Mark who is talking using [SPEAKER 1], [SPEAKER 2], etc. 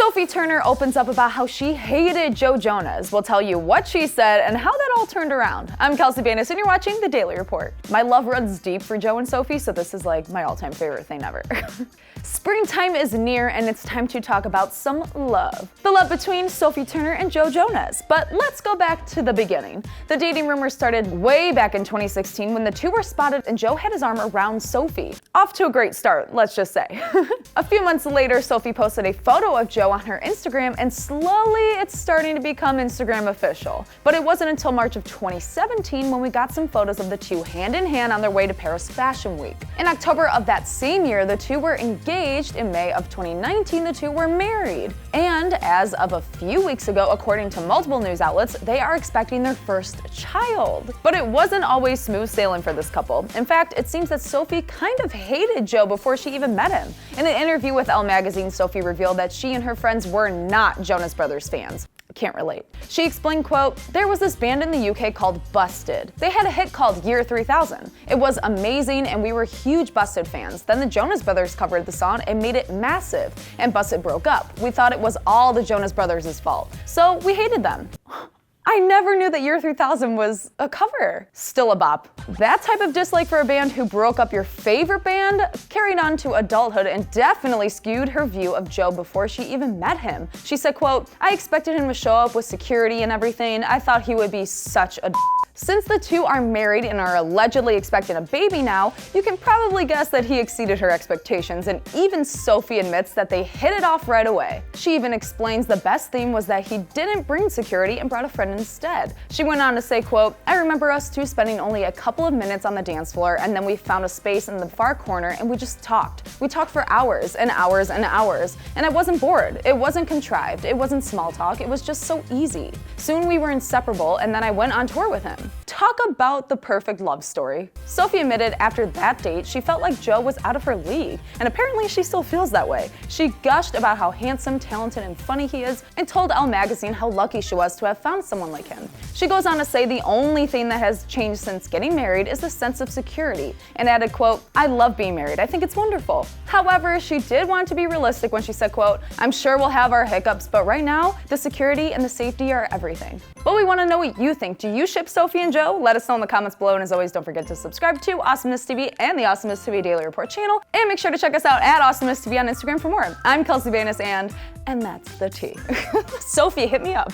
[SPEAKER 1] Sophie Turner opens up about how she hated Joe Jonas. We'll tell you what she said and how that all turned around. I'm Kelsey Banis and you're watching The Daily Report. My love runs deep for Joe and Sophie, so this is like my all-time favorite thing ever. Springtime is near and it's time to talk about some love. The love between Sophie Turner and Joe Jonas. But let's go back to the beginning. The dating rumors started way back in 2016 when the two were spotted and Joe had his arm around Sophie. Off to a great start, let's just say. A few months later, Sophie posted a photo of Joe on her Instagram and slowly it's starting to become Instagram official. But it wasn't until March of 2017 when we got some photos of the two hand in hand on their way to Paris Fashion Week. In October of that same year, the two were engaged. In May of 2019, the two were married. And as of a few weeks ago, according to multiple news outlets, they are expecting their first child. But it wasn't always smooth sailing for this couple. In fact, it seems that Sophie kind of hated Joe before she even met him. In an interview with Elle magazine, Sophie revealed that she and her friends were not Jonas Brothers fans. Can't relate. She explained, quote, "There was this band in the UK called Busted. They had a hit called Year 3000. It was amazing and we were huge Busted fans. Then the Jonas Brothers covered the song and made it massive, and Busted broke up. We thought it was all the Jonas Brothers' fault. So we hated them." I never knew that Year 3000 was a cover. Still a bop. That type of dislike for a band who broke up your favorite band carried on to adulthood and definitely skewed her view of Joe before she even met him. She said, quote, "I expected him to show up with security and everything. I thought he would be such a d." Since the two are married and are allegedly expecting a baby now, you can probably guess that he exceeded her expectations, and even Sophie admits that they hit it off right away. She even explains the best thing was that he didn't bring security and brought a friend instead. She went on to say, quote, "I remember us two spending only a couple of minutes on the dance floor, and then we found a space in the far corner and we just talked. We talked for hours and hours and hours, and I wasn't bored. It wasn't contrived. It wasn't small talk. It was just so easy. Soon we were inseparable, and then I went on tour with him." Talk about the perfect love story. Sophie admitted after that date she felt like Joe was out of her league, and apparently she still feels that way. She gushed about how handsome, talented, and funny he is, and told Elle magazine how lucky she was to have found someone like him. She goes on to say the only thing that has changed since getting married is the sense of security, and added, quote, "I love being married. I think it's wonderful." However, she did want to be realistic when she said, quote, "I'm sure we'll have our hiccups, but right now, the security and the safety are everything." But we want to know what you think. Do you ship Sophie and Joe? Let us know in the comments below, and as always, don't forget to subscribe to Awesomeness TV and the Awesomeness TV Daily Report channel, and make sure to check us out at Awesomeness TV on Instagram for more. I'm Kelsey Banis, and that's the tea. Sophie, hit me up.